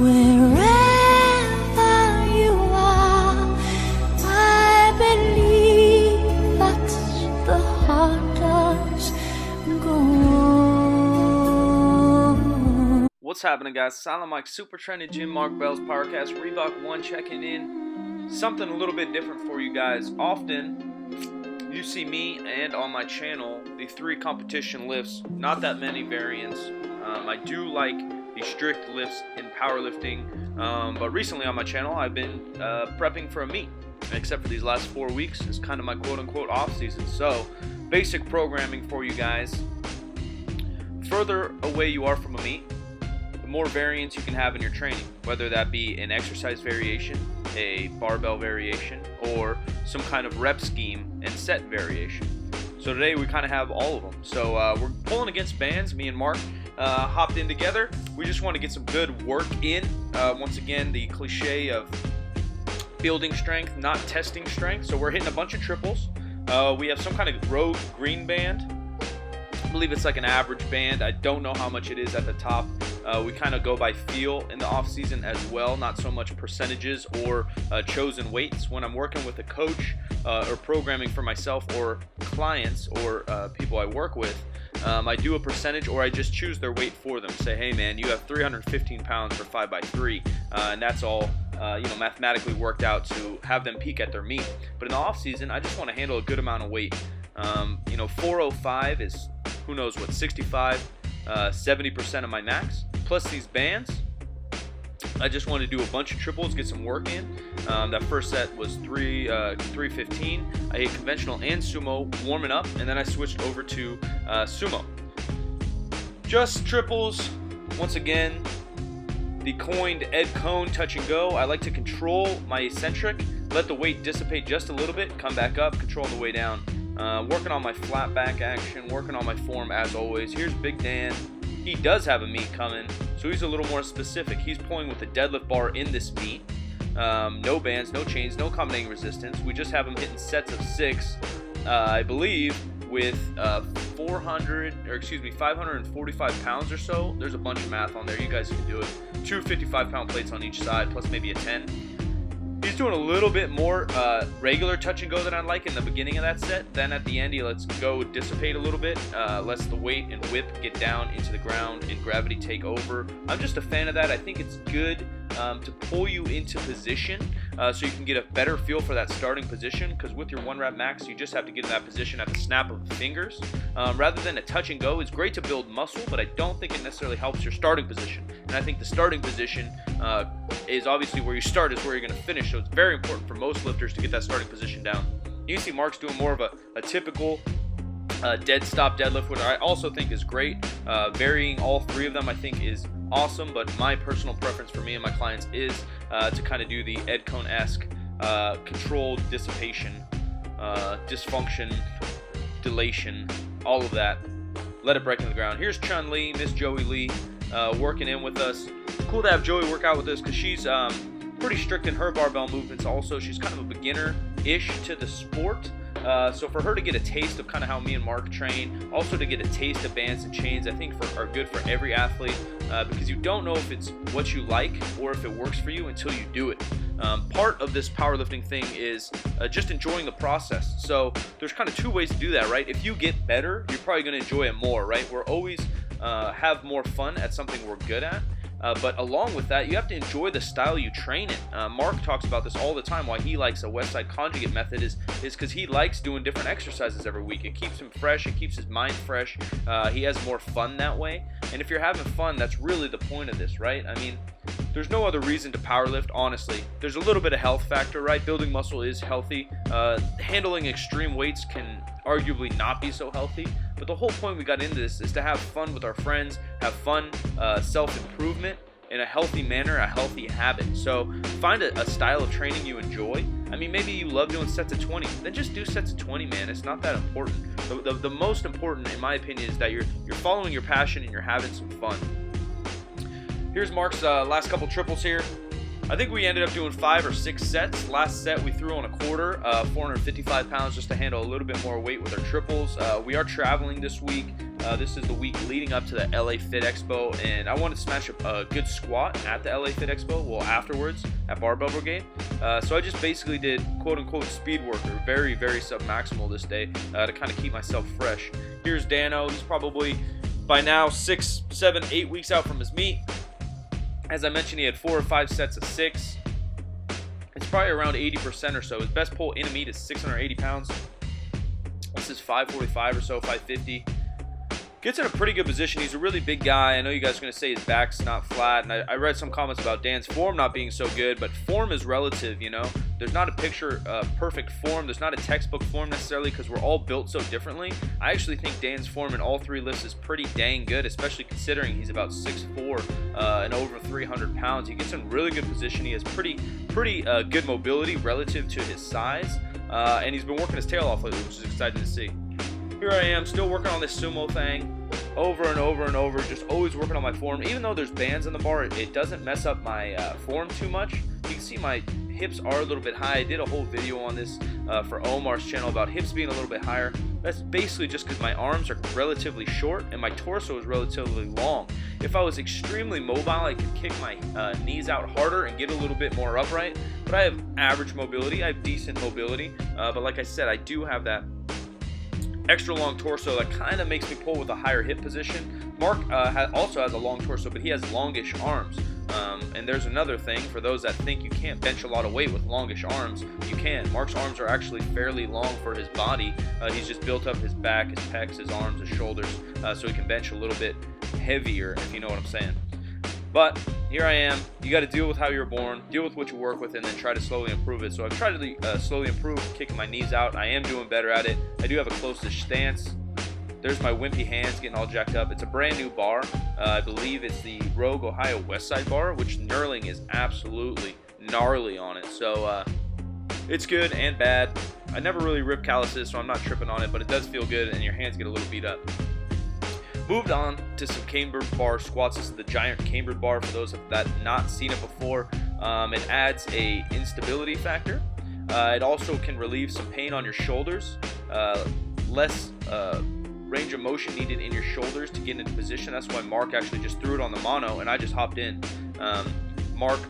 Wherever you are, I believe that the heart does go on. What's happening, guys? Silent Mike, Super Trendy Jim, Mark Bell's Powercast, Reebok 1 checking in. Something a little bit different for you guys. Often, you see me and on my channel, the 3 competition lifts, not that many variants. I do like the strict lifts in powerlifting, but recently on my channel, I've been prepping for a meet, except for these last 4 weeks. It's kind of my quote-unquote off-season. So, basic programming for you guys. Further away you are from a meet, the more variants you can have in your training, whether that be an exercise variation, a barbell variation, or some kind of rep scheme and set variation. So today we kind of have all of them. So we're pulling against bands. Me and Mark hopped in together. We just want to get some good work in. Once again, the cliche of building strength, not testing strength. So we're hitting a bunch of triples. We have some kind of rogue green band. I believe it's like an average band. I don't know how much it is at the top. We kind of go by feel in the off season as well, not so much percentages or chosen weights. When I'm working with a coach or programming for myself or clients or people I work with, I do a percentage, or I just choose their weight for them. Say, hey man, you have 315 pounds for 5x3, and that's all mathematically worked out to have them peak at their meet. But in the off season, I just want to handle a good amount of weight. 405 is, who knows what, 65, 70% of my max. Plus these bands, I just want to do a bunch of triples, get some work in. That first set was 315. I hit conventional and sumo warming up, and then I switched over to sumo. Just triples. Once again, the coined Ed Cone touch and go. I like to control my eccentric, let the weight dissipate just a little bit, come back up, control on the way down. Working on my flat back action, working on my form as always. Here's Big Dan. He does have a meet coming, so he's a little more specific. He's pulling with the deadlift bar in this meet. No bands, no chains, no accommodating resistance. We just have him hitting sets of 6, I believe, with 545 pounds or so. There's a bunch of math on there. You guys can do it. 2 55-pound plates on each side, plus maybe a 10. He's doing a little bit more regular touch and go than I like in the beginning of that set. Then at the end, he lets go dissipate a little bit, lets the weight and whip get down into the ground and gravity take over. I'm just a fan of that. I think it's good to pull you into position so you can get a better feel for that starting position, because with your 1 rep max, you just have to get in that position at the snap of the fingers. Rather than a touch and go, it's great to build muscle, but I don't think it necessarily helps your starting position. And I think the starting position is obviously where you start is where you're going to finish. So it's very important for most lifters to get that starting position down. You can see Mark's doing more of a typical dead stop deadlift, which I also think is great. Varying all 3 of them I think is awesome, but my personal preference for me and my clients is to kind of do the Ed Cone-esque controlled dissipation, dysfunction, dilation, all of that. Let it break in the ground. Here's Chun-Li, Miss Joey Lee, working in with us. Cool to have Joey work out with us because she's pretty strict in her barbell movements also. She's kind of a beginner-ish to the sport. So for her to get a taste of kind of how me and Mark train, also to get a taste of bands and chains, I think are good for every athlete because you don't know if it's what you like or if it works for you until you do it. Part of this powerlifting thing is just enjoying the process. So there's kind of 2 ways to do that, right? If you get better, you're probably going to enjoy it more, right? We're always have more fun at something we're good at. But along with that, you have to enjoy the style you train in. Mark talks about this all the time. Why he likes a West Side Conjugate method is because he likes doing different exercises every week. It keeps him fresh. It keeps his mind fresh. He has more fun that way. And if you're having fun, that's really the point of this, right? I mean, there's no other reason to powerlift, honestly. There's a little bit of health factor, right? Building muscle is healthy. Handling extreme weights can arguably not be so healthy. But the whole point we got into this is to have fun with our friends, have fun self-improvement in a healthy manner, a healthy habit. So find a style of training you enjoy. I mean, maybe you love doing sets of 20. Then just do sets of 20, man. It's not that important. The most important, in my opinion, is that you're following your passion and you're having some fun. Here's Mark's last couple triples here. I think we ended up doing 5 or 6 sets. Last set we threw on a quarter, 455 pounds, just to handle a little bit more weight with our triples. We are traveling this week. This is the week leading up to the LA Fit Expo, and I wanted to smash a good squat at the LA Fit Expo, well, afterwards at Barbell Brigade. So I just basically did quote-unquote speed work, or very, very sub-maximal this day, to kind of keep myself fresh. Here's Dano. He's probably by now 6, 7, 8 weeks out from his meet. As I mentioned, he had 4 or 5 sets of 6. It's probably around 80% or so. His best pull in a meet is 680 pounds. This is 545 or so, 550. Gets in a pretty good position. He's a really big guy. I know you guys are going to say his back's not flat, and I read some comments about Dan's form not being so good, but form is relative, you know. There's not a picture perfect form. There's not a textbook form necessarily, because we're all built so differently. I actually think Dan's form in all 3 lifts is pretty dang good, especially considering he's about 6'4", and over 300 pounds. He gets in really good position. He has pretty good mobility relative to his size, and he's been working his tail off lately, which is exciting to see. Here I am, still working on this sumo thing, over and over and over, just always working on my form. Even though there's bands on the bar, it doesn't mess up my form too much. You can see my hips are a little bit high. I did a whole video on this for Omar's channel about hips being a little bit higher. That's basically just because my arms are relatively short and my torso is relatively long. If I was extremely mobile, I could kick my knees out harder and get a little bit more upright. But I have average mobility. I have decent mobility. But like I said, I do have that extra long torso that kind of makes me pull with a higher hip position. Mark also has a long torso, but he has longish arms. And there's another thing for those that think you can't bench a lot of weight with longish arms. You can. Mark's arms are actually fairly long for his body. He's just built up his back, his pecs, his arms, his shoulders, so he can bench a little bit heavier, if you know what I'm saying. But here I am. You got to deal with how you're born, deal with what you work with, and then try to slowly improve it. So I've tried to slowly improve, kicking my knees out. I am doing better at it. I do have a close-ish stance. There's my wimpy hands getting all jacked up. It's a brand new bar. I believe it's the Rogue Ohio Westside bar, which knurling is absolutely gnarly on it. So it's good and bad. I never really rip calluses, so I'm not tripping on it, but it does feel good, and your hands get a little beat up. Moved on to some Cambered bar squats. This is the giant Cambered bar for those that have not seen it before. It adds a instability factor. It also can relieve some pain on your shoulders. Less range of motion needed in your shoulders to get into position. That's why Mark actually just threw it on the mono, and I just hopped in. Mark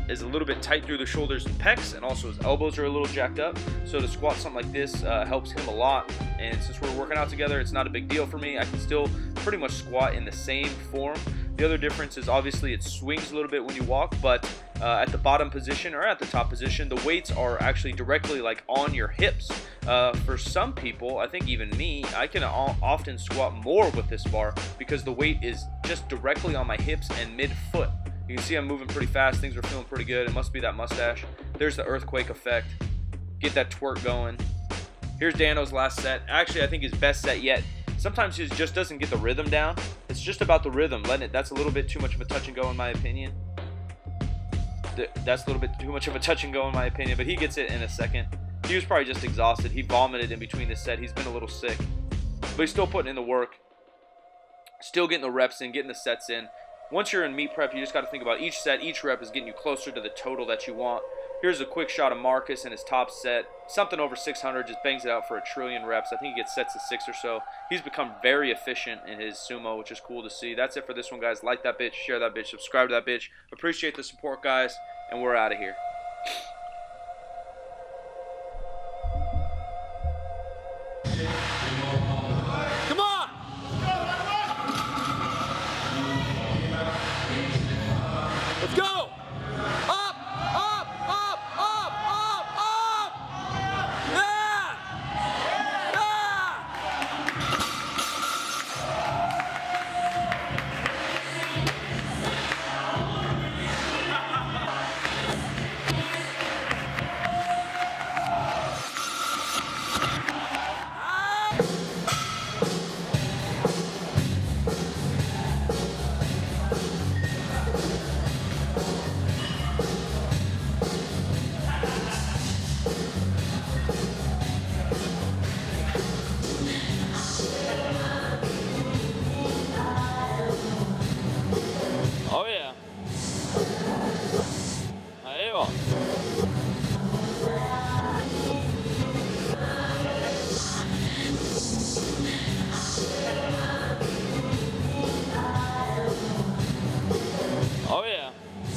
is a little bit tight through the shoulders and pecs, and also his elbows are a little jacked up. So to squat something like this helps him a lot. And since we're working out together, it's not a big deal for me. I can still pretty much squat in the same form. The other difference is obviously it swings a little bit when you walk, but at the bottom position or at the top position, the weights are actually directly like on your hips. For some people, I think even me, I can often squat more with this bar because the weight is just directly on my hips and mid-foot. You can see I'm moving pretty fast. Things are feeling pretty good. It must be that mustache. There's the earthquake effect. Get that twerk going. Here's Dano's last set. Actually, I think his best set yet. Sometimes he just doesn't get the rhythm down. It's just about the rhythm. That's a little bit too much of a touch and go in my opinion. That's a little bit too much of a touch and go in my opinion, but he gets it in a second. He was probably just exhausted. He vomited in between this set. He's been a little sick, but he's still putting in the work. Still getting the reps in, getting the sets in. Once you're in meet prep, you just got to think about each set, each rep is getting you closer to the total that you want. Here's a quick shot of Marcus in his top set. Something over 600, just bangs it out for 1 trillion reps. I think he gets sets of 6 or so. He's become very efficient in his sumo, which is cool to see. That's it for this one, guys. Like that bitch, share that bitch, subscribe to that bitch. Appreciate the support, guys, and we're out of here.